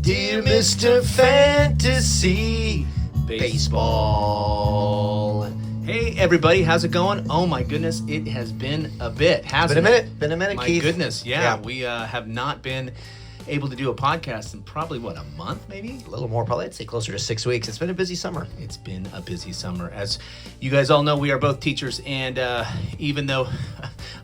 Dear Mr. Fantasy Baseball. Hey, everybody, how's it going? Oh, my goodness, it has been a bit, hasn't it? Been a minute, My Keith. goodness, yeah. We have not been able to do a podcast in probably, a month, maybe? A little more, probably. I'd say closer to 6 weeks. It's been a busy summer. It's been a busy summer. As you guys all know, we are both teachers, and even though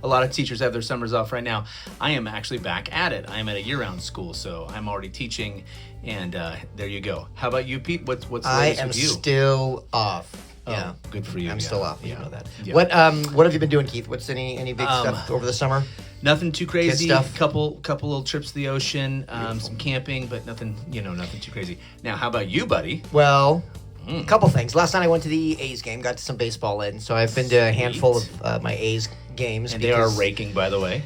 a lot of teachers have their summers off right now, I am actually back at it. I am at a year-round school, so I'm already teaching, and there you go. How about you, Pete? What's the latest with you? I am still off. Oh, yeah, good for you. I'm still off. You Yeah. know that. Yeah. What have you been doing, Keith? What's any big stuff over the summer? Nothing too crazy. Kid stuff? Couple little trips to the ocean, some camping, but nothing too crazy. Now, how about you, buddy? Well, a couple things. Last night I went to the A's game, got some baseball in, so I've been to a handful of my A's games. And they are raking, by the way.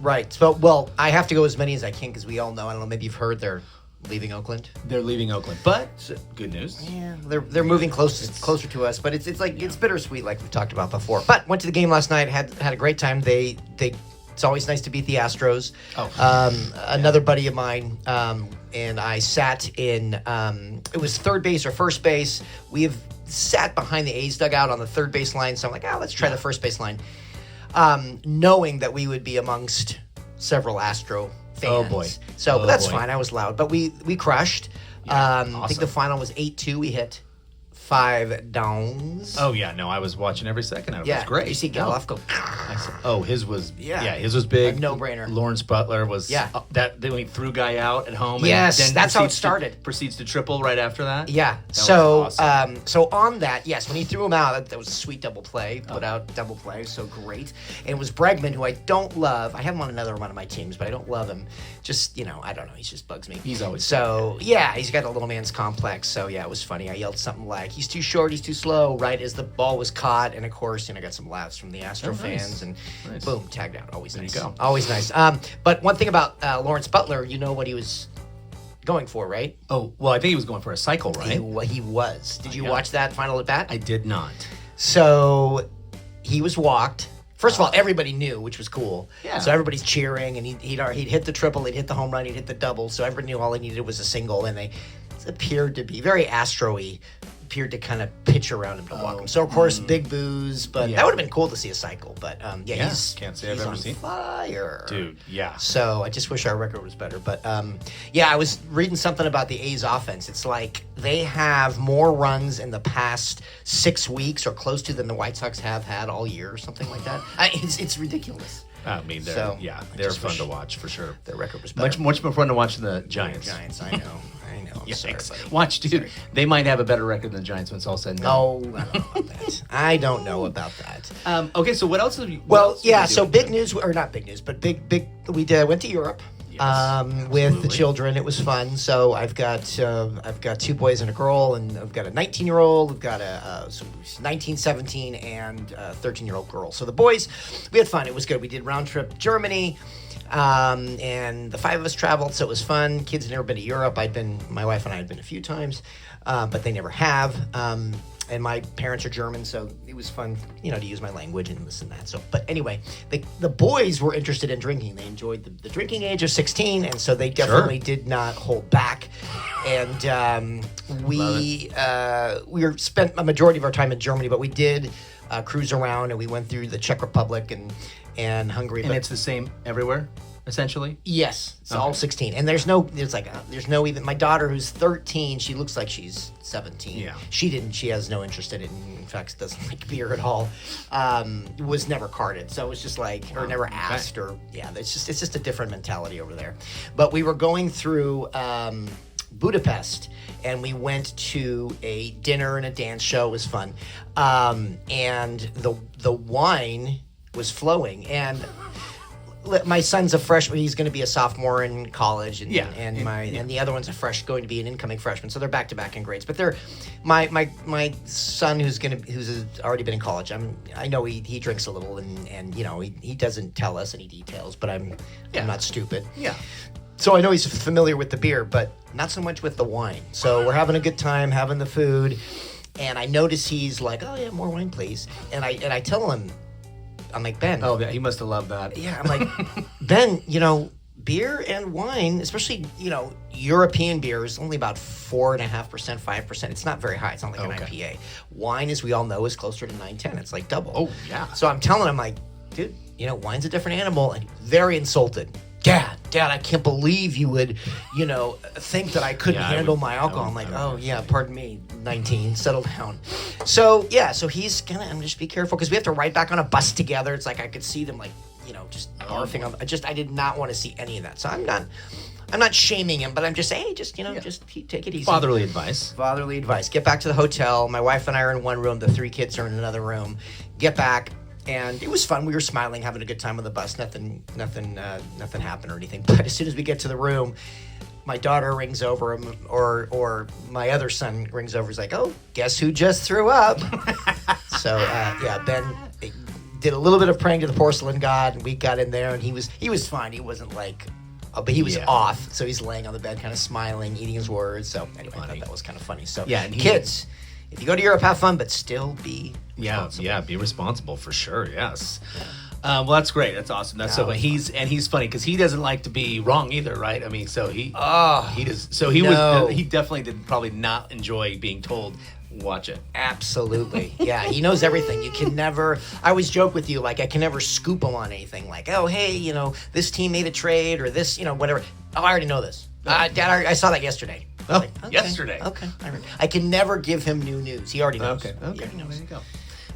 Right. So, well, I have to go as many as I can because we all know. I don't know. Maybe you've heard they're leaving Oakland. They're leaving Oakland, but good news. Yeah, they're moving closer to us, but it's bittersweet, like we've talked about before. But went to the game last night, had a great time. It's always nice to beat the Astros. Another buddy of mine and I sat in. It was third base or first base. We have sat behind the A's dugout on the third base line, so I'm like, let's try the first base line, knowing that we would be amongst several Astro fans. Oh boy! So that's fine. I was loud, but we crushed. Awesome. I think the final was 8-2. We hit 5 downs. Oh yeah, no, I was watching every second of it. It was great. Did you see Geloff go? His was Yeah. his was big. A no-brainer. Lawrence Butler was that then he threw guy out at home. Yes, and then that's how it started. Proceeds to triple right after that. Yeah. That was awesome. So on that, yes, when he threw him out, that was a sweet double play. Put out double play, so great. And it was Bregman, who I don't love. I have him on another one of my teams, but I don't love him. Just I don't know. He just bugs me. He's always so yeah. He's got a little man's complex. So yeah, it was funny. I yelled something like, "He's too short. He's too slow." Right as the ball was caught, and of course, got some laughs from the Astro fans, and boom, tagged out. Always nice. There you go. Always nice. But one thing about Lawrence Butler, you know what he was going for, right? Oh well, I think he was going for a cycle, right? He was. Did you watch that final at bat? I did not. So he was walked. First of all, everybody knew, which was cool. Yeah. So everybody's cheering, and he'd hit the triple, he'd hit the home run, he'd hit the double. So everybody knew all he needed was a single, and they appeared to be very Astro-y. Appeared to kind of pitch around him to walk him. So of course, big boos, but that would have been cool to see a cycle. But he's can't say I've ever seen fire, dude. Yeah. So I just wish our record was better. But I was reading something about the A's offense. It's like they have more runs in the past 6 weeks or close to than the White Sox have had all year or something like that. It's ridiculous. I mean, they're fun to watch for sure. Their record was better. Much more fun to watch than the Giants. I know. I'm sorry. Watch, dude. They might have a better record than the Giants when it's all said and done. No, I don't know about that. Okay, so what else have you? So big news, or not big news, but big. We went to Europe. With the children. It was fun. So I've got 2 boys and a girl, and I've got a 19-year-old. I've got a 19, 17, and a 13-year-old girl. So the boys, we had fun. It was good. We did round trip Germany, and the 5 of us traveled, so it was fun. Kids had never been to Europe. My wife and I had been a few times, but they never have. And my parents are German, so it was fun, to use my language and this and that. So, but anyway, the boys were interested in drinking. They enjoyed the drinking age of 16, and so they definitely did not hold back. And we spent a majority of our time in Germany, but we did cruise around, and we went through the Czech Republic and Hungary. And it's the same everywhere, essentially? Yes, it's all 16. And there's no even, my daughter who's 13, she looks like she's 17. Yeah. She has no interest in it, and in fact doesn't like beer at all. Was never carded, so it was just like, or never asked, it's just a different mentality over there. But we were going through Budapest, and we went to a dinner and a dance show. It was fun. And the wine was flowing, and my son's a freshman. He's going to be a sophomore in college, and the other one's going to be an incoming freshman. So they're back to back in grades. But they're my son who's already been in college. I know he drinks a little, and he doesn't tell us any details, but I'm not stupid. Yeah. So I know he's familiar with the beer, but not so much with the wine. So we're having a good time, having the food, and I notice he's like, "Oh yeah, more wine, please." And I tell him, Ben. Oh, yeah, he must have loved that. Yeah, I'm like, Ben, beer and wine, especially, European beer is only about 4.5%, 5%. It's not very high. It's not like an IPA. Wine, as we all know, is closer to 9-10. It's like double. Oh, yeah. So I'm telling him, like, dude, wine's a different animal, and very insulted. Dad, I can't believe you would, think that I couldn't handle my alcohol. I'm like, oh, yeah, pardon me, 19, settle down. So, yeah, so he's I'm just be careful, because we have to ride back on a bus together. It's like I could see them, like, just barfing on. I did not want to see any of that. So I'm not shaming him, but I'm just saying, hey, just take it easy. Fatherly advice. Get back to the hotel. My wife and I are in one room. The 3 kids are in another room. Get back. And it was fun. We were smiling, having a good time on the bus. Nothing happened or anything. But as soon as we get to the room, my daughter rings over, or my other son rings over. He's like, "Oh, guess who just threw up?" So Ben did a little bit of praying to the porcelain god, and we got in there, and he was fine. He wasn't like, but he was off. So he's laying on the bed, kind of smiling, eating his words. So anyway, I thought that was kind of funny. So and kids. If you go to Europe, have fun, but still be responsible. Be responsible for sure. Yes. Well, that's great. That's awesome. That's so. He's funny because he doesn't like to be wrong either, right? I mean, so he does. So he definitely did probably not enjoy being told. Watch it. Absolutely. Yeah, he knows everything. You can never. I always joke with you, like I can never scoop him on anything. Like, oh, hey, this team made a trade or this, whatever. Oh, I already know this. Dad, I saw that yesterday. Okay. Yesterday. Okay. I can never give him new news. He already knows. Okay. There you go.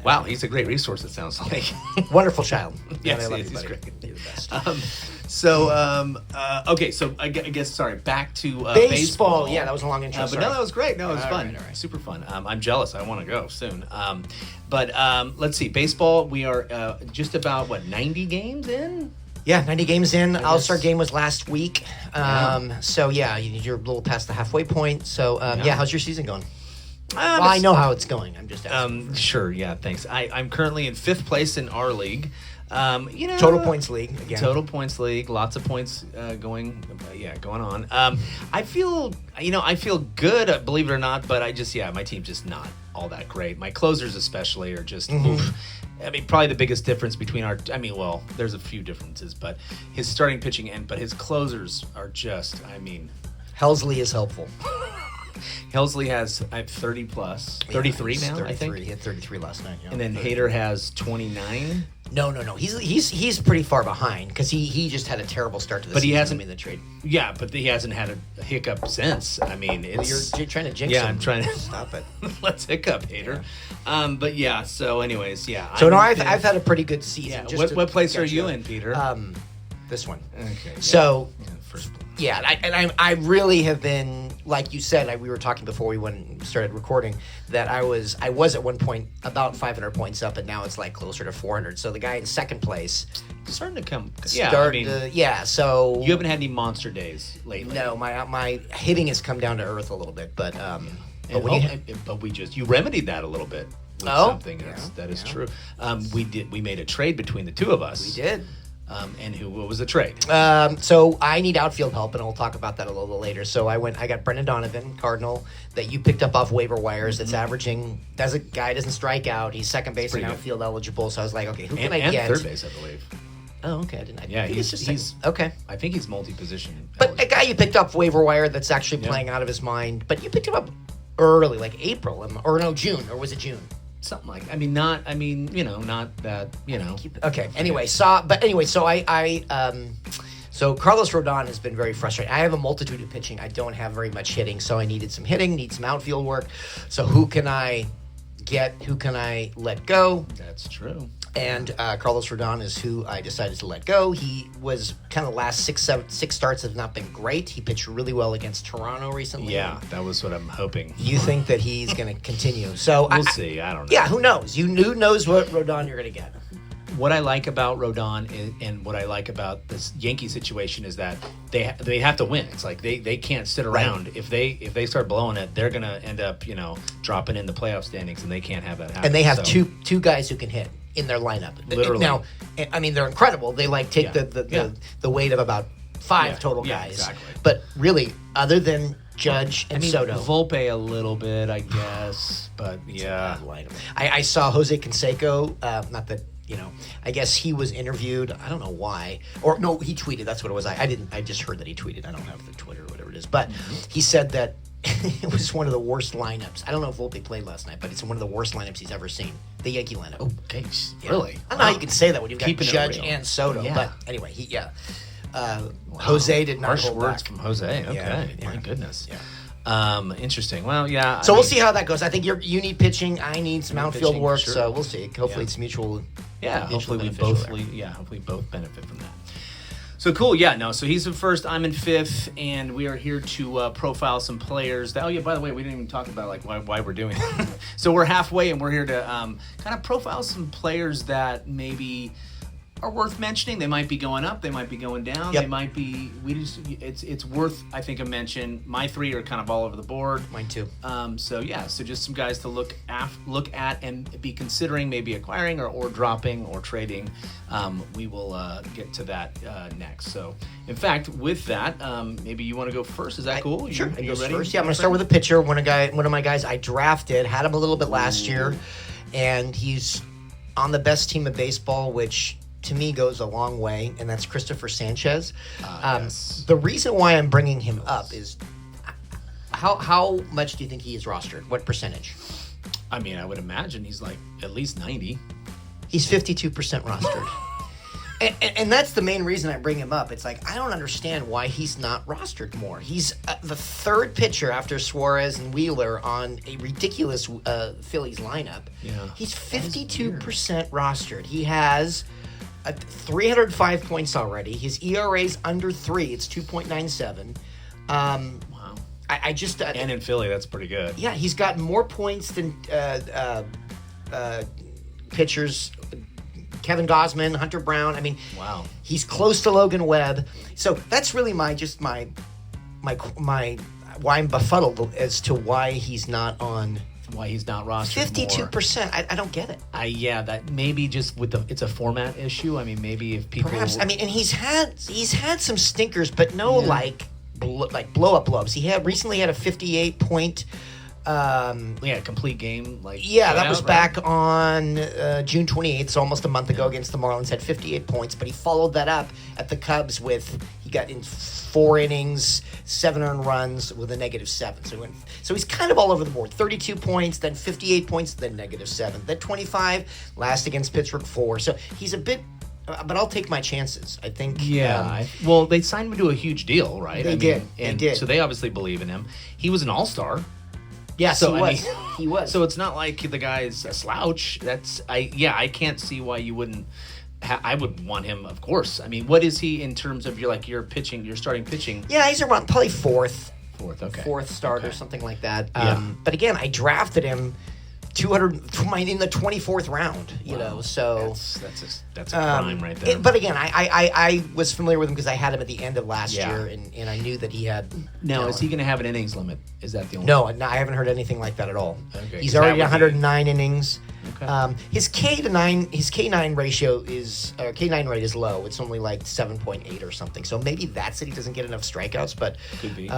Wow, he's a great resource, it sounds like. Wonderful child. Yes, he's great. You're the best. So I guess, sorry, back to baseball. Yeah, that was a long intro. But no, that was great. No, it was fun. All right. Super fun. I'm jealous. I want to go soon. But let's see. Baseball, we are just about, 90 games in? Yeah, 90 games in. All-Star game was last week. So, you're a little past the halfway point. So, how's your season going? I know how it's going. I'm just asking. Sure, yeah, thanks. I'm currently in 5th place in our league. Total points league. Again. Total points league. Lots of points going on. I feel good, believe it or not, but my team's just not all that great. My closers especially are just oof. I mean, probably the biggest difference between there's a few differences, but his starting pitching but his closers are just, Helsley is helpful. Helsley has 30 plus, 33 now, 33. I think. He had 33 last night. Yeah. And then Hader has 29. No. He's pretty far behind because he just had a terrible start to the season. He hasn't in the trade. Yeah, but he hasn't had a hiccup since. I mean, you're trying to jinx him. Yeah, I'm trying to stop it. Let's hiccup, Hader. Yeah. So, anyways, yeah. So I've had a pretty good season. Yeah. What place are you in, Peter? This one. Okay. Yeah. So. First. Yeah, I really have been, like you said, we were talking before we started recording, that I was at one point about 500 points up, and now it's like closer to 400. So the guy in second place starting to come. So you haven't had any monster days lately. No, my hitting has come down to earth a little bit, but you remedied that a little bit with something. That is true. We made a trade between the two of us. We did. What was the trade? So I need outfield help, and I'll talk about that a little bit later. So I got Brendan Donovan, Cardinal, that you picked up off waiver wires. That's averaging. That's a guy doesn't strike out. He's second base and outfield eligible. So I was like, okay, who can I get? And third base, I believe. Oh, okay. I didn't. Yeah, he's okay. I think he's multi-position. But a guy you picked up waiver wire that's actually playing out of his mind. But you picked him up early, like April, June, or was it June? Something like, not that, Okay. Anyway, so Carlos Rodon has been very frustrating. I have a multitude of pitching. I don't have very much hitting, so I needed some hitting, need some outfield work. So who can I get? Who can I let go? That's true. And Carlos Rodon is who I decided to let go. He was kind of last six starts have not been great. He pitched really well against Toronto recently. Yeah, that was what I'm hoping. You think that he's going to continue? So we'll see. I don't know. Yeah, who knows? Who knows what Rodon you're going to get? What I like about Rodon and what I like about this Yankee situation is that they have to win. It's like they can't sit around. Right. If they start blowing it, they're going to end up dropping in the playoff standings, and they can't have that happen. And they have two guys who can hit in their lineup. Literally. Now, they're incredible. They take the weight of about 5 total guys. Yeah, exactly. But really, other than Judge and Soto, Volpe a little bit, I guess. But yeah, I saw Jose Canseco. Not that I guess he was interviewed. I don't know why. Or no, he tweeted. That's what it was. I just heard that he tweeted. I don't have the Twitter or whatever it is. But he said that it was one of the worst lineups. I don't know if Volpe played last night, but it's one of the worst lineups he's ever seen. The Yankee lineup. Oh, okay. Really? I don't know how you can say that when you've got Keeping it Judge real. and Soto. Yeah. But anyway, Jose did not Harsh hold words back. from Jose. Okay. Yeah. My goodness. Yeah. Interesting. Well, yeah. So we'll see how that goes. I think you need pitching. I need some outfield pitching, work. sure. So we'll see. Hopefully it's mutual. Yeah, mutually hopefully beneficial both benefit from that. So cool, yeah, no, so he's in first, I'm in fifth, and we are here to profile some players. By the way, we didn't even talk about like why we're doing it. So we're halfway, and we're here to kind of profile some players that maybe are worth mentioning. They might be going up, they might be going down, Yep. they might be. It's worth, I think, a mention. My three are kind of all over the board. Mine too. So just some guys to look at and be considering maybe acquiring or dropping or trading. We will get to that next. So, in fact, with that, maybe you want to go first. Is that cool? Sure. You ready? First? Yeah, I'm going to start with a pitcher. One of my guys I drafted, had him a little bit last year, and he's on the best team of baseball, which to me goes a long way, and that's Christopher Sanchez. Yes. The reason why I'm bringing him up is how much do you think he is rostered? What percentage? I mean, I would imagine he's like at least 90. He's 52% rostered. And that's the main reason I bring him up. It's like, I don't understand why he's not rostered more. He's the third pitcher after Suarez and Wheeler on a ridiculous Phillies lineup. Yeah. He's 52% rostered. He has 305 points already. His ERA's under 3. It's 2.97. Wow. I just... And in Philly, that's pretty good. Yeah, he's got more points than pitchers... Kevin Gausman, Hunter Brown. I mean, Wow. He's close to Logan Webb. So that's really my why I'm befuddled as to why he's not on. Why he's not rostered 52%. I don't get it. Yeah, that maybe just it's a format issue. I mean, maybe if people Perhaps. I mean, and he's had some stinkers, but no like blow up blowups. He recently had a 58 point. Complete game. That was back on June 28th, so almost a month ago against the Marlins. Had 58 points, but he followed that up at the Cubs he got in 4 innings, 7 earned runs with a -7. So he's kind of all over the board. 32 points, then 58 points, then -7, then 25. Last against Pittsburgh 4. So he's a bit. But I'll take my chances. I think. Yeah. Well, they signed him to a huge deal, right? They did. And they did. So they obviously believe in him. He was an all-star. Yes, So, he I was. He was. So it's not like the guy's a slouch. I can't see why you wouldn't. I would want him, of course. I mean, what is he in terms of your pitching, your starting pitching? Yeah, he's around probably fourth. Okay. Fourth starter, something like that. Yeah. But again, I drafted him 200 in the 24th round. So that's a crime right there. But again, I was familiar with him because I had him at the end of last year, and I knew that he had. Now, is he going to have an innings limit? Is that the only? No, I haven't heard anything like that at all. Okay, he's already 109 innings. Okay. His K9 ratio is K9 rate is low. It's only like 7.8 or something. So maybe that's it. He doesn't get enough strikeouts, but Could be.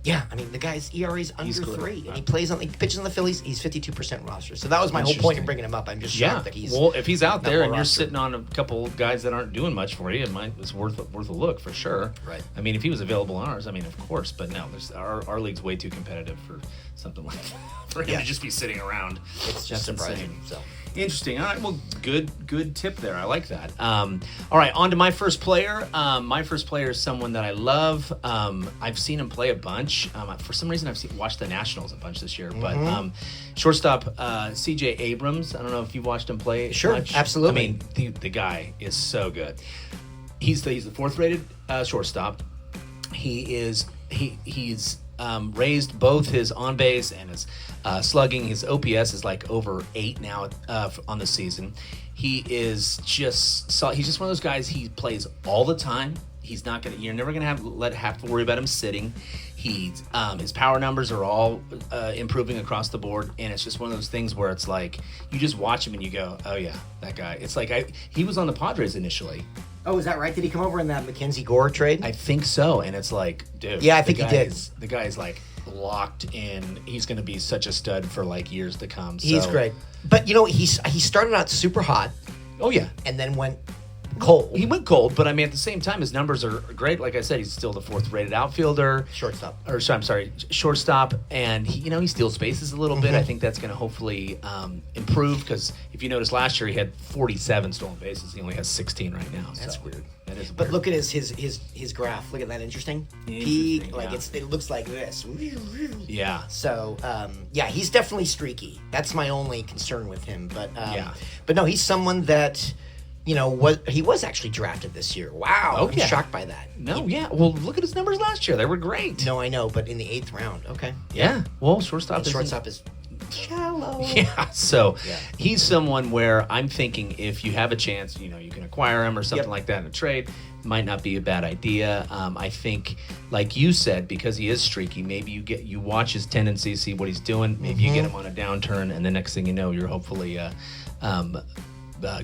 Yeah, I mean the guy's ERA's under He's good. 3, and he pitches in the Phillies. He's 52% roster. So that was my whole point in bringing him up. I'm just shocked that he's if he's out there and you're rostered. sitting on a couple guys that aren't doing much for you, it's worth a look for sure. Right. I mean, if he was available on ours, I mean, of course. But no, our league's way too competitive for something like that. For him to just be sitting around. It's just That's surprising. insane. So. Interesting. All right. Well, good tip there. I like that. All right. On to my first player. My first player is someone that I love. I've seen him play a bunch. For some reason, I've watched the Nationals a bunch this year. But shortstop C.J. Abrams. I don't know if you've watched him play. Sure, much. absolutely. I mean, the guy is so good. He's the 4th rated shortstop. He's raised both his on base and his slugging. His OPS is like over 8 now on the season. He's just one of those guys. He plays all the time. You're never gonna have to worry about him sitting. His power numbers are all improving across the board, and it's just one of those things where it's like you just watch him and you go, oh yeah, that guy. It's like he was on the Padres initially. Oh, is that right? Did he come over in that Mackenzie Gore trade? I think so, and it's like, dude. Yeah, I think he did. The guy's like locked in. He's going to be such a stud for like years to come. He's great. But he started out super hot, Oh, yeah. and then went cold. He went cold, but I mean, at the same time, his numbers are great. Like I said, he's still the 4th-rated outfielder. Shortstop. Shortstop. And, he steals bases a little bit. I think that's going to hopefully improve because if you notice last year, he had 47 stolen bases. He only has 16 right now. That's weird. That is But weird. look at his graph. Look at that. Interesting. Peak. Like it looks like this. Yeah. So, he's definitely streaky. That's my only concern with him. But no, he's someone that, he was actually drafted this year. Wow. Okay. I'm shocked by that. No, yeah. Well, look at his numbers last year. They were great. No, I know, but in the 8th round. Okay. Yeah. Well, shortstop is shallow. Yeah. So he's someone where I'm thinking if you have a chance, you can acquire him or something like that in a trade. Might not be a bad idea. I think, like you said, because he is streaky, maybe you watch his tendencies, see what he's doing. Maybe you get him on a downturn, and the next thing you know, you're hopefully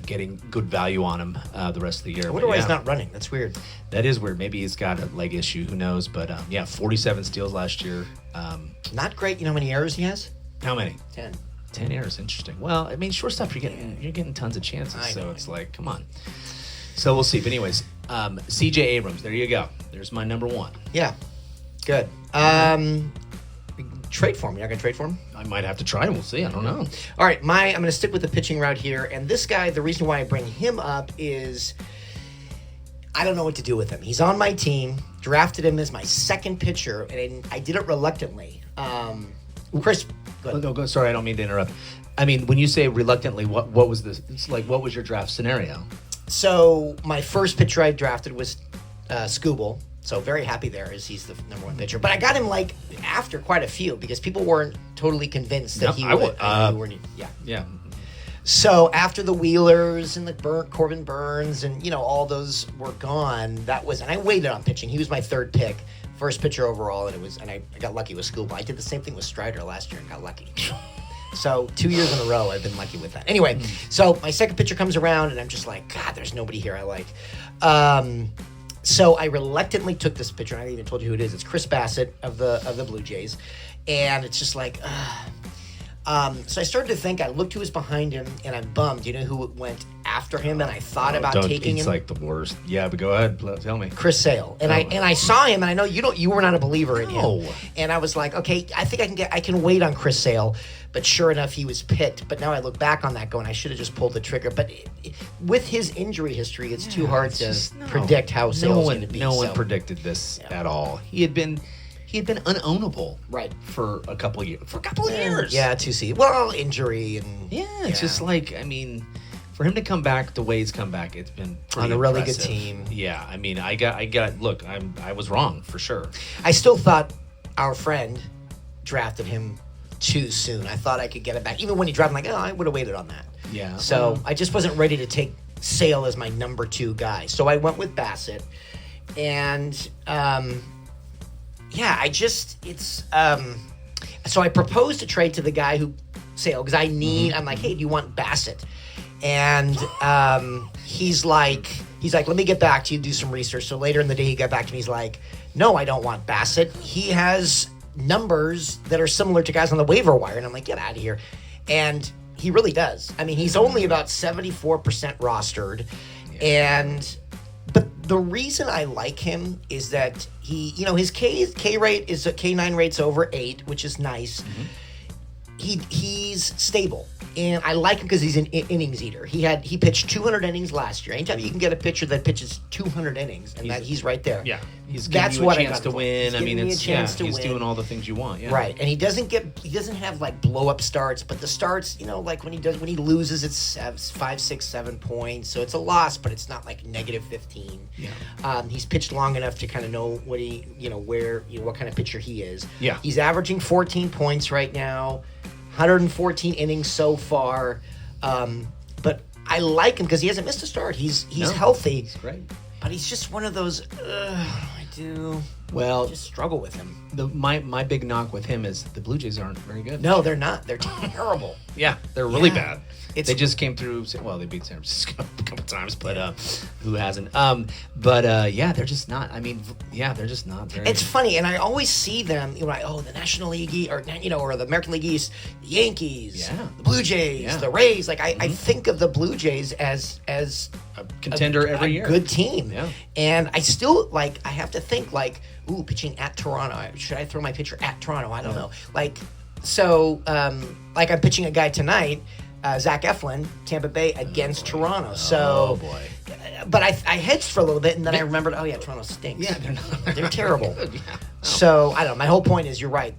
getting good value on him the rest of the year. I wonder why he's not running. That's weird. That is weird. Maybe he's got a leg issue. Who knows? But 47 steals last year. Not great. You know how many errors he has? How many? 10. 10 errors. Interesting. Well, I mean, shortstop, you're getting tons of chances. So it's like, come on. So we'll see. But anyways, CJ Abrams. There you go. There's my number 1. Yeah. Good. Trade for him. You're not going to trade for him? I might have to try. We'll see. I don't know. All right. I'm going to stick with the pitching route here. And this guy, the reason why I bring him up is I don't know what to do with him. He's on my team. Drafted him as my second pitcher, and I did it reluctantly. Chris, go ahead. Go. Sorry, I don't mean to interrupt. I mean, when you say reluctantly, what was this? It's like, what was your draft scenario? So my first pitcher I drafted was Skubal. So very happy there as he's the number 1 pitcher. But I got him after quite a few because people weren't totally convinced that he would. Yeah. So after the Wheelers and the Corbin Burns and all those were gone, and I waited on pitching. He was my 3rd pick, first pitcher overall, and I got lucky with Skubal. I did the same thing with Strider last year and got lucky. So 2 years in a row, I've been lucky with that. Anyway, so my second pitcher comes around, and I'm just like, God, there's nobody here I like. So I reluctantly took this pitcher, and I even told you who it is. It's Chris Bassett of the Blue Jays, and it's just like, so I started to think. I looked who was behind him, and I'm bummed. You know who went after him, and I thought about taking him. It's like the worst. Yeah, but go ahead. Tell me. Chris Sale, and I saw him, and I know you were not a believer in him, and I was like, okay, I think I can wait on Chris Sale, but sure enough, he was picked. But now I look back on that, going, I should have just pulled the trigger. But with his injury history, it's too hard to predict how Sale's going to be. No one predicted this at all. He had been unownable for a couple of years. Yeah, 2 seasons. Well, injury and it's just like, I mean, for him to come back the way he's come back, it's been pretty on a really impressive. good team. Yeah, I mean, look, I was wrong for sure. I still thought our friend drafted him too soon. I thought I could get it back. Even when he drafted, I'm like, I would have waited on that. Yeah. So I just wasn't ready to take Sale as my number 2 guy. So I went with Bassett. And so I proposed a trade to the guy who Sale, because I'm like, hey, do you want Bassett? And he's like, let me get back to you, do some research. So later in the day, he got back to me. He's like, no, I don't want Bassett. He has numbers that are similar to guys on the waiver wire. And I'm like, get out of here. And he really does. I mean, he's only about 74% rostered. But the reason I like him is that he, his K rate is K9 rate's over 8, which is nice. He's stable, and I like him because he's an innings eater. He pitched 200 innings last year. Anytime you can get a pitcher that pitches 200 innings, and he's right there. Yeah, he's giving you a chance to win. I mean, he's doing all the things you want. Yeah. Right, and he doesn't have like blow up starts, but the starts, like when he loses, it's 5, 6, 7 points, so it's a loss, but it's not like negative 15. Yeah, he's pitched long enough to kind of know what what kind of pitcher he is. Yeah, he's averaging 14 points right now. 114 innings so far, but I like him because he hasn't missed a start. He's healthy. He's great, but he's just one of those. What do I do? Well, just struggle with him. My big knock with him is the Blue Jays aren't very good. No, they're not. They're terrible. Yeah, they're really Yeah. bad. They just came through. Well, they beat San Francisco a couple times, but who hasn't? Yeah, they're just not. I mean, yeah, they're just not very. It's funny, and I always see them. You know, the National League or the American League East, the Yankees, the Blue Jays, the Rays. Like I think of the Blue Jays as a contender every year, good team. Yeah. And I still I have to think ooh, pitching at Toronto. Should I throw my pitcher at Toronto? I don't know. I'm pitching a guy tonight. Zach Eflin, Tampa Bay against Toronto. So, boy. But I hedged for a little bit, and then I remembered, Toronto stinks. Yeah, they're not. They're terrible. Good, yeah. So, I don't know. My whole point is, you're right.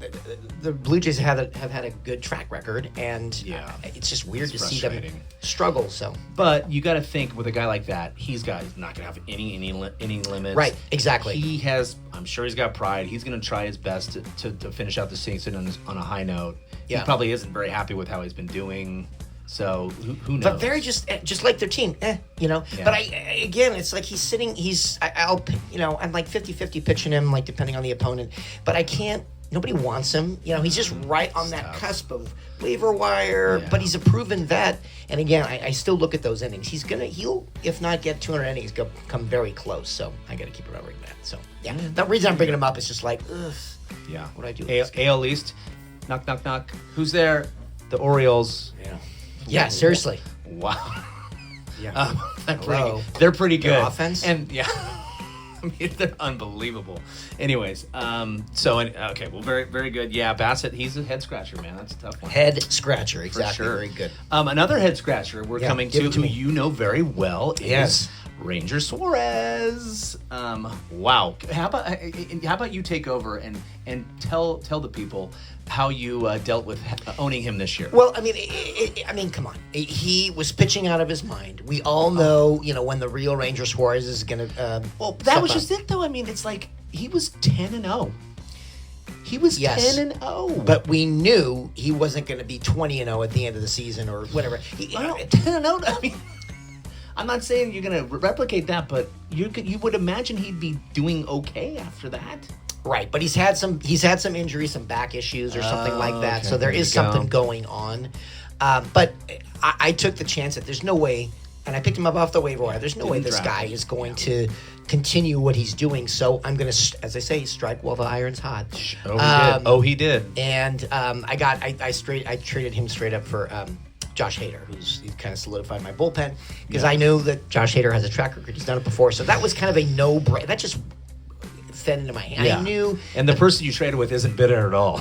The Blue Jays have had a good track record, and it's just weird to see them struggle. So, but you got to think with a guy like that, he's not going to have any limits. Right, exactly. I'm sure he's got pride. He's going to try his best to finish out the season on a high note. Yeah. He probably isn't very happy with how he's been doing. So who knows? But they're just like their team, Yeah. But it's like he's sitting. I'm like 50-50 pitching him, like depending on the opponent. But I can't. Nobody wants him. He's just right on that cusp of waiver wire. Yeah. But he's a proven vet. And again, I still look at those innings. He'll if not get 200 innings, come very close. So I got to keep remembering that. So yeah, the reason I'm bringing him up is just like, ugh. Yeah. What do I do? AL East. Knock knock knock. Who's there? The Orioles. Yeah. Yeah, seriously. Wow. Yeah. They're pretty good. Their offense? And I mean, they're unbelievable. Anyways, okay, well, very, very good. Yeah, Bassett, he's a head scratcher, man. That's a tough one. Head scratcher, exactly. For sure. Very good. Another head scratcher we're coming to, who you know very well, is Ranger Suarez. Wow. How about you take over and tell the people how you dealt with owning him this year? Well, I mean, come on. He was pitching out of his mind. We all know, when the real Ranger Suarez is going to. That was just it, though. I mean, it's like he was 10-0. He was 10-0. But we knew he wasn't going to be 20-0 at the end of the season or whatever. 10-0. I mean, I'm not saying you're going to replicate that, but you would imagine he'd be doing okay after that. Right, but he's had some injuries, some back issues or something like that. Okay. So there is something going on. But I took the chance that there's no way, and I picked him up off the waiver wire. There's no way this guy is going to continue what he's doing. So I'm going to, as I say, strike while the iron's hot. He did. And I traded him straight up for Josh Hader, who's kind of solidified my bullpen because I know that Josh Hader has a track record. He's done it before, so that was kind of a no-brainer. That just fed into my hand. Yeah. I knew. And the person you traded with isn't bitter at all.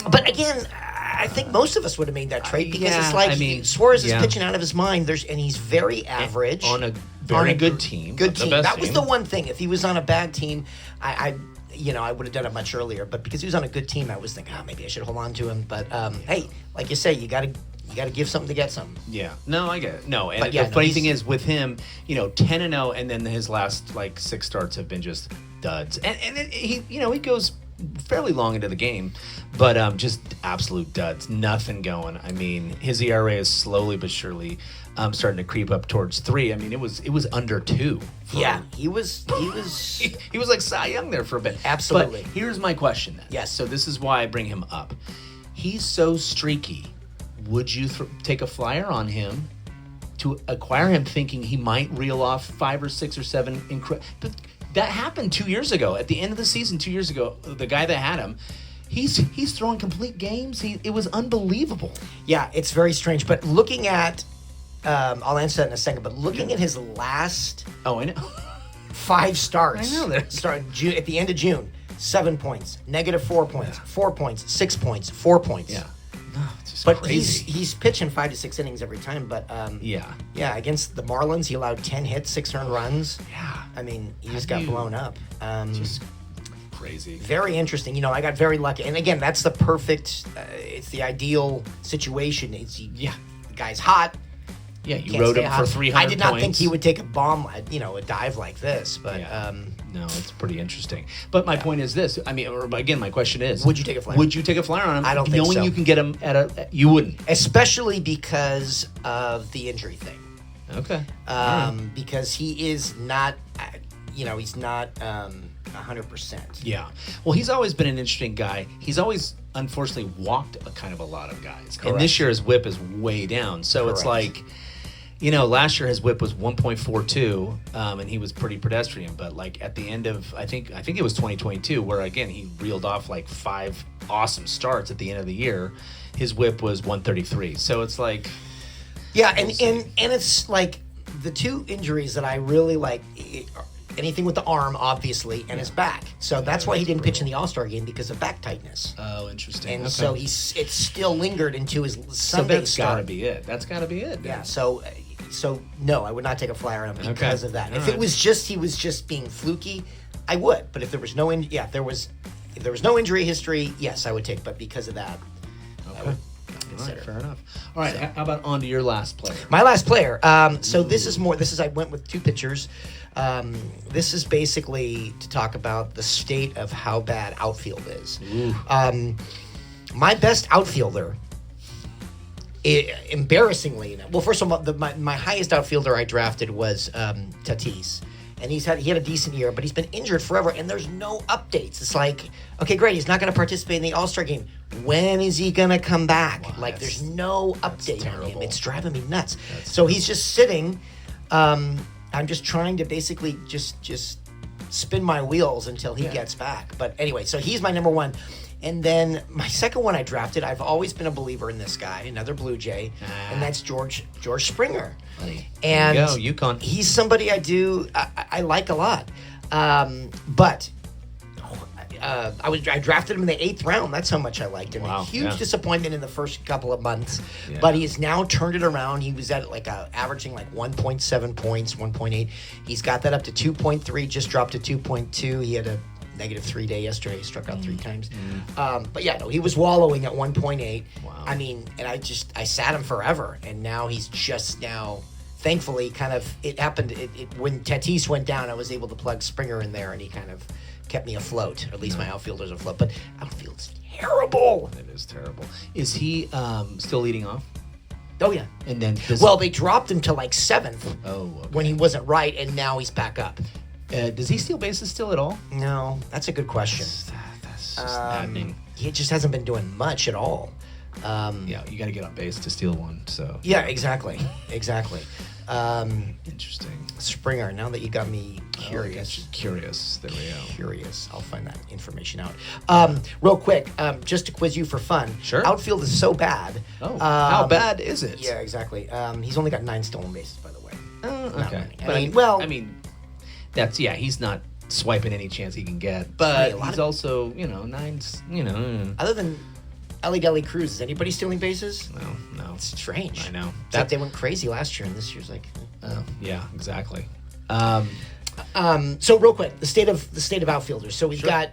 But again, I think most of us would have made that trade because it's like Suarez is pitching out of his mind. And he's very average on a very good team. Good team. That was the one thing. If he was on a bad team, I would have done it much earlier. But because he was on a good team, I was thinking, maybe I should hold on to him. But hey, like you say, you got to give something to get something. Yeah. No, I get it. No, and the funny thing is with him, 10-0, and then his last 6 starts have been just duds. And he goes fairly long into the game, but just absolute duds. Nothing going. I mean, his ERA is slowly but surely starting to creep up towards 3. I mean, it was under 2. He was he was like Cy Young there for a bit. Absolutely. But here's my question then. Yes. So this is why I bring him up. He's so streaky. Would you take a flyer on him to acquire him, thinking he might reel off 5 or 6 or 7 But that happened 2 years ago. At the end of the season 2 years ago, the guy that had him, he's throwing complete games. It was unbelievable. Yeah, it's very strange. But looking at, I'll answer that in a second. But looking at his last, I know, 5 starts. I know that started at the end of June. 7 points, -4 points, 4 points, 6 points, 4 points. Yeah. No, it's just but crazy. he's pitching 5 to 6 innings every time. But against the Marlins, he allowed 10 hits, 6 earned runs. Yeah, I mean, he just got blown up. Just crazy. Very interesting. I got very lucky. And again, that's the perfect. It's the ideal situation. The guy's hot. Yeah, you rode him for 300 I did not points. think he would take a bomb, a dive like this. But no, it's pretty interesting. But my point is this. I mean, again, my question is: would you take a flyer? Would you take a flyer on him? I don't think so. Knowing you can get him you wouldn't, especially because of the injury thing. Okay. Because he is not. he's not 100%. Yeah. Well, he's always been an interesting guy. He's always, unfortunately, walked a lot of guys. Correct. And this year his whip is way down. So Correct. it's like, last year his whip was 1.42, and he was pretty pedestrian. But like at the end of, I think it was 2022, where again he reeled off like 5 awesome starts at the end of the year. His whip was 133. So it's like, yeah, and it's like the 2 injuries that I really like. Anything with the arm, obviously, and his back. So that's why he didn't pitch in the All-Star game, because of back tightness. Oh, interesting. And okay. so it still lingered into his Sunday So that's start. got to be it. That's got to be it. Yeah. So no, I would not take a flyer on him because of that. All If right. it was just he was just being fluky, I would. But if there was no if there was no injury history, yes, I would take. But because of that, I would All consider. right, fair enough. All right, how about on to your last player? My last player. So this is I went with 2 pitchers. This is basically to talk about the state of how bad outfield is. My best outfielder, embarrassingly, well, first of all, my highest outfielder I drafted was Tatis. And he had a decent year, but he's been injured forever, and there's no updates. It's like, okay, great, he's not going to participate in the All-Star game. When is he going to come back? Wow, there's no update on him. terrible. It's driving me nuts. So he's just sitting. I'm just trying to basically just spin my wheels until he gets back. But anyway, so he's my number 1. And then my second one I drafted, I've always been a believer in this guy, another Blue Jay, and that's George Springer. Buddy. And there you go, UConn. He's somebody I like a lot. But I drafted him in the 8th round. That's how much I liked him. Wow, A huge disappointment in the first couple of months, Yeah. but he has now turned it around. He was at averaging 1.7 points, 1.8. He's got that up to 2.3. Just dropped to 2.2. He had a -3 day yesterday. He struck out 3 times. But yeah, no, he was wallowing at 1.8. Wow. I mean, and I sat him forever, and now he's just now. Thankfully, it happened. When Tatis went down, I was able to plug Springer in there, and he kind of kept me afloat. Or at least my outfielders afloat. But outfield's terrible. It is terrible. Is he still leading off? Oh yeah. And then They dropped him to 7th. Oh, okay. When he wasn't right, and now he's back up. Does he steal bases still at all? No, that's a good question. That's just maddening. He just hasn't been doing much at all. Yeah, you got to get on base to steal one. So Yeah, exactly. interesting. Springer, now that you got me Curious. There we go. Curious. I'll find that information out. Real quick, just to quiz you for fun. Sure. Outfield is so bad. Oh, how bad is it? Yeah, exactly. He's only got 9 stolen bases, by the way. Not Okay. many. But he's not swiping any chance he can get. But a lot he's also, 9's, Other than Ellie Deli Cruz, is anybody stealing bases? No. It's strange. I know. That they went crazy last year, and this year's Yeah, exactly. So real quick, the state of outfielders. So we've got,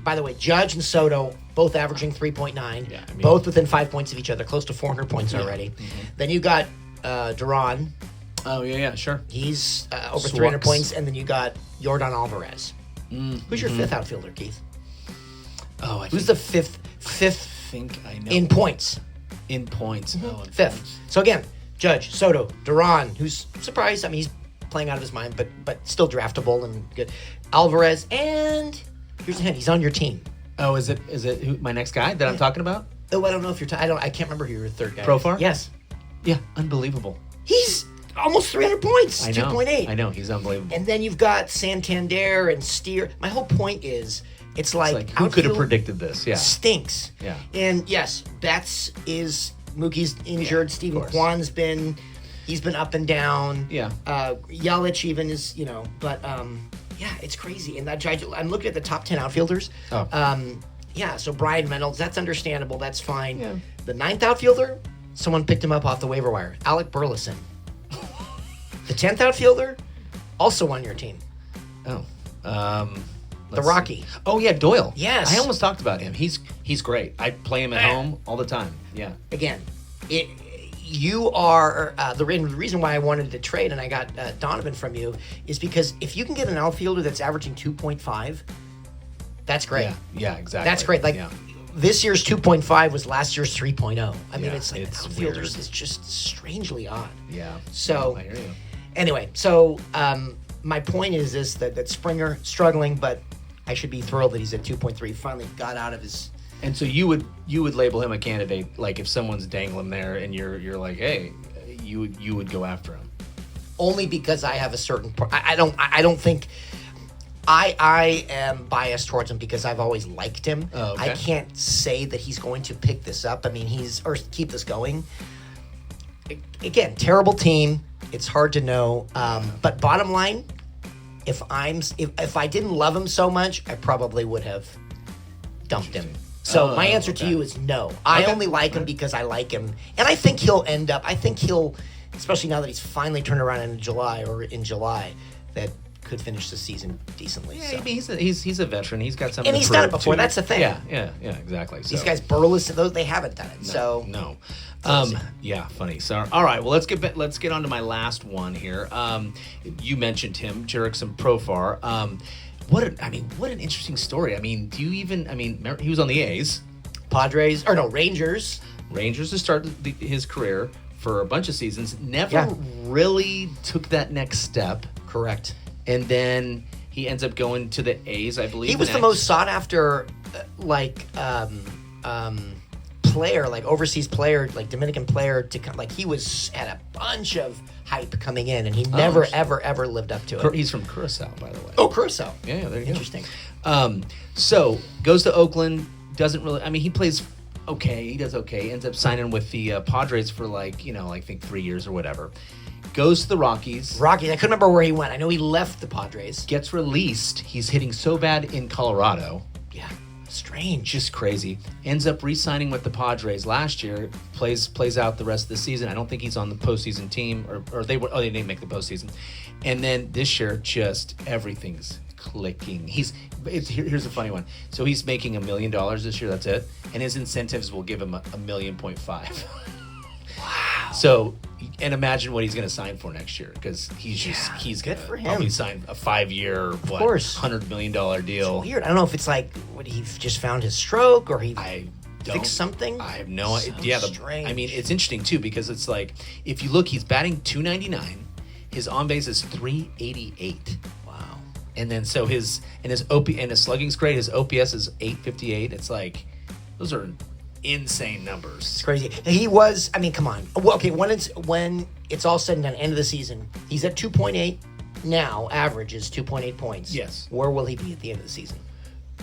by the way, Judge and Soto both averaging 3.9, Yeah, both within 5 points of each other, close to 400 points already. Mm-hmm. Then you got Duran. Oh yeah, sure. He's over 300 Swux. points, and then you got Yordan Alvarez. Who's your 5th outfielder, Keith? Oh, Who's the fifth think I know in points? in points. Oh, in 5th. points. So again, Judge, Soto, Duran, who's surprised. I mean, he's playing out of his mind, but still draftable and good. Alvarez, and here's the hint: he's on your team. Oh, is it my next guy that I'm talking about? Oh, I don't know if you're. I can't remember who your 3rd guy. Profar? Is. Yes, Yeah, unbelievable. he's almost 300 points. I know. 2.8. I know, he's unbelievable. And then you've got Santander and Steer. My whole point is, it's like who could have outfield predicted this? Yeah. Stinks. Yeah. And yes, Betts is Mookie's injured. Yeah, Stephen of course. Kwan's he's been up and down. Yeah. Yelich even is, but yeah, it's crazy. And I'm looking at the top 10 outfielders. Oh. Yeah, so Brian Reynolds, that's understandable. That's fine. Yeah. The 9th outfielder, someone picked him up off the waiver wire. Alec Burleson. The 10th outfielder, also on your team. Oh. The Rocky. Oh yeah, Doyle. Yes. I almost talked about him. He's great. I play him at home all the time. Yeah. Again, you are the reason why I wanted to trade and I got Donovan from you is because if you can get an outfielder that's averaging 2.5, that's great. Yeah, exactly. That's great. Yeah. This year's 2.5 was last year's 3.0. I mean, Yeah, it's outfielders weird. is just strangely odd. Yeah. So I hear you. anyway, so my point is this: that Springer struggling, but I should be thrilled that he's at 2.3. Finally got out of his. And so you would label him a candidate, like if someone's dangling there and you're like, hey, you would go after him. Only because I have a certain. I don't think. I am biased towards him because I've always liked him. Oh, okay. I can't say that he's going to pick this up. I mean, or keep this going. Again, terrible team. It's hard to know. But bottom line, if I didn't love him so much, I probably would have dumped him. So my answer to you is no. I only like him because I like him, and I think he'll end up. I think he'll, especially now that he's finally turned around in July, that could finish the season decently. Yeah, so. I mean, he's a veteran. He's got something. And to he's prove done it before. too. That's the thing. Yeah, exactly. So. These guys, Burles, those they haven't done it. No. Yeah, funny. So, all right. Well, let's get on to my last one here. You mentioned him, Jurickson Profar. What an interesting story. I mean, remember, he was on the A's, Rangers. Rangers to start his career for a bunch of seasons. Never really took that next step. Correct. And then he ends up going to the A's, I believe. He was the most sought after, player, like overseas player, like Dominican player to come. Like he had a bunch of hype coming in, and he never, ever lived up to it. He's from Curacao, by the way. Oh, Curacao. Yeah, there you go. Interesting. So goes to Oakland. Doesn't really. I mean, he plays okay. He does okay. Ends up signing with the Padres for I think 3 years or whatever. Goes to the Rockies. I couldn't remember where he went. I know he left the Padres. Gets released. He's hitting so bad in Colorado. Yeah. Strange. Just crazy. Ends up re-signing with the Padres last year. Plays out the rest of the season. I don't think he's on the postseason team, or they didn't make the postseason. And then this year, just everything's clicking. Here's a funny one. So he's making $1 million this year. That's it, and his incentives will give him $1.5 million. Wow. So, and imagine what he's going to sign for next year, because he's good going for to him. probably sign a 5-year, $100 million deal. It's weird. I don't know if it's like he just found his stroke, or he fixed something. I have no idea. Strange. I mean, it's interesting too, because it's like, if you look, he's batting .299. His on base is .388. Wow. And then so his slugging's great. His OPS is .858. It's like, those are insane numbers. It's crazy. He was. I mean, come on. Well, okay, when it's all said and done, end of the season, he's at 2.8 now. Average is 2.8 points. Yes. Where will he be at the end of the season?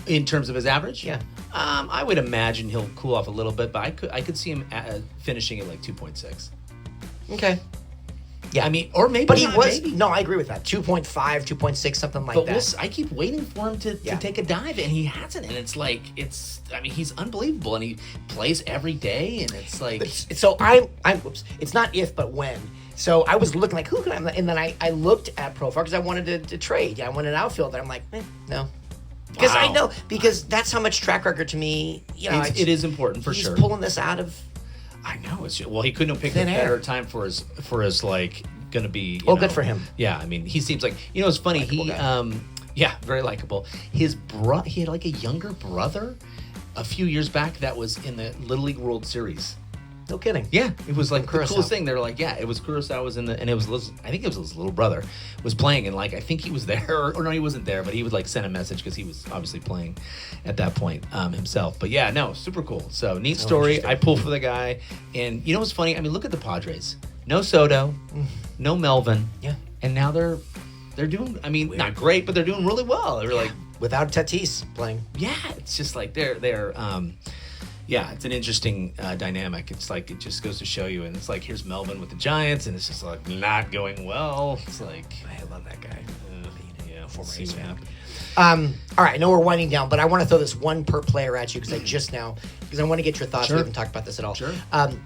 In terms of his average? Yeah. I would imagine he'll cool off a little bit, but I could see him finishing at like 2.6. Okay. Yeah. I mean, or maybe. But he not, was. maybe. No, I agree with that. 2.5, 2.6, something like that. I keep waiting for him to take a dive, and he hasn't. And it's like, he's unbelievable, and he plays every day, and it's like. So it's not if, but when. So I was looking like, who can I? And then I looked at Profar because I wanted to trade. I wanted an outfielder. I'm like, no. Because I know, because that's how much track record to me. It is important for sure. He's pulling this out of. I know. He couldn't have picked a better time for his like going to be. Good for him. Yeah, I mean, he seems like, it's funny. Likeable guy. Very likable. He had like a younger brother a few years back that was in the Little League World Series. No kidding. Yeah, it was like the Curacao. coolest thing. They were like, it was Curacao was and it was, I think it was his little brother was playing, and like, I think he was there, or no, he wasn't there, but he would like send a message because he was obviously playing at that point himself. But yeah, no, super cool. So neat story. I pull for the guy, and you know what's funny? I mean, look at the Padres. No Soto, no Melvin. Yeah, and now they're doing. I mean, not great, but they're doing really well. They're like without Tatis playing. Yeah, it's just like they're. Yeah, it's an interesting dynamic. It's like, it just goes to show you, and it's like, here's Melvin with the Giants, and it's just like not going well. It's like, I love that guy. Former A's fan. All right, I know we're winding down, but I want to throw this one per player at you because I want to get your thoughts. Sure. We haven't talked about this at all. Sure.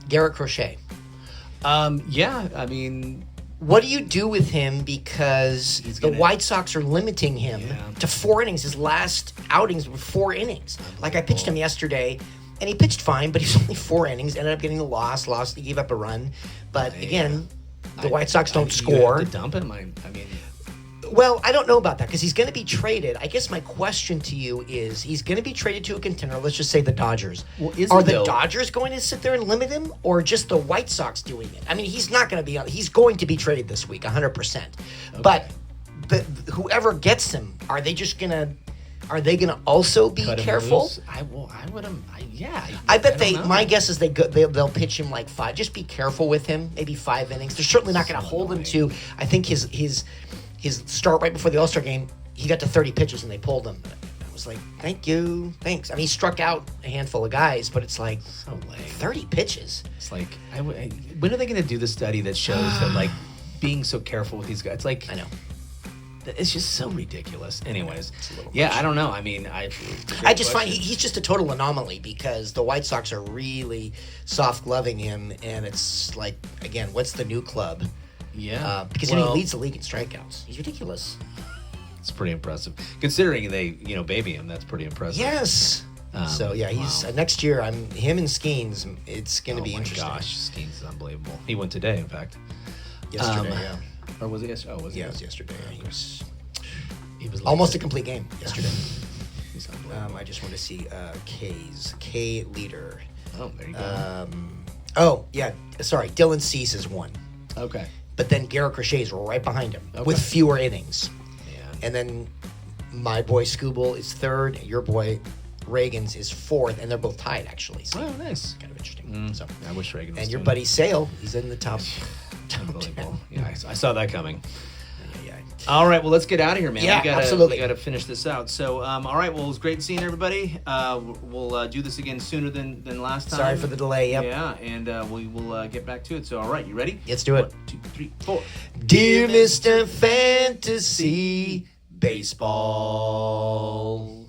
Garrett Crochet. Yeah, I mean, what do you do with him? Because the White Sox are limiting him to 4 innings. His last outings were 4 innings. Like, I pitched him yesterday, and he pitched fine, but he was only 4 innings. Ended up getting the loss. He gave up a run. But again, the White Sox don't score. You have to dump him. I mean. Well, I don't know about that because he's going to be traded. I guess my question to you is, he's going to be traded to a contender. Let's just say the Dodgers. Well, are the Dodgers going to sit there and limit him, or just the White Sox doing it? I mean, he's not going to be. He's going to be traded this week, 100%. Okay. But but whoever gets him, are they gonna also be Cut him careful? loose? I would. Yeah. I bet don't know. my guess is they'll pitch him like 5. Just be careful with him. Maybe 5 innings. They're certainly not going to hold him to. I think his start right before the All-Star game, he got to 30 pitches and they pulled him. I was like, thank you, thanks. I mean, he struck out a handful of guys, but it's like So lame. 30 pitches. It's like, when are they going to do the study that shows that like being so careful with these guys? It's like I know. it's just so ridiculous. Anyways, It's a little yeah, much. I don't know. I mean, I just find he's just a total anomaly because the White Sox are really soft gloving him, and it's like, again, what's the new club? yeah, Because he leads the league in strikeouts. He's ridiculous. it's pretty impressive considering they baby him. That's pretty impressive. Yes. So yeah, he's wow. next year. Him and Skeens. It's going to be interesting. Oh my gosh, Skeens is unbelievable. He went today, in fact. Yesterday, yeah. Or was it yesterday? Oh, was it? Yeah, it was yesterday. He was Almost a complete game yesterday. He's unbelievable. I just want to see K leader. Oh, there you go. Dylan Cease is 1. Okay. But then Garrett Crochet is right behind him Okay. with fewer innings. Man. And then my boy Scooble is 3rd. Your boy Reagan's is 4th, and they're both tied actually. So Oh, nice. kind of interesting. So, I wish Reagan was and your doing buddy Sale, he's in the top. Unbelievable. Yeah, I saw that coming. Yeah. All right, well, let's get out of here, man. Yeah, absolutely. We got to finish this out. So, all right, well, it was great seeing everybody. We'll do this again sooner than last time. Sorry for the delay. Yep. Yeah, and we will get back to it. So, all right, you ready? Let's do it. 1, 2, 3, 4. Dear Mr. Fantasy Baseball.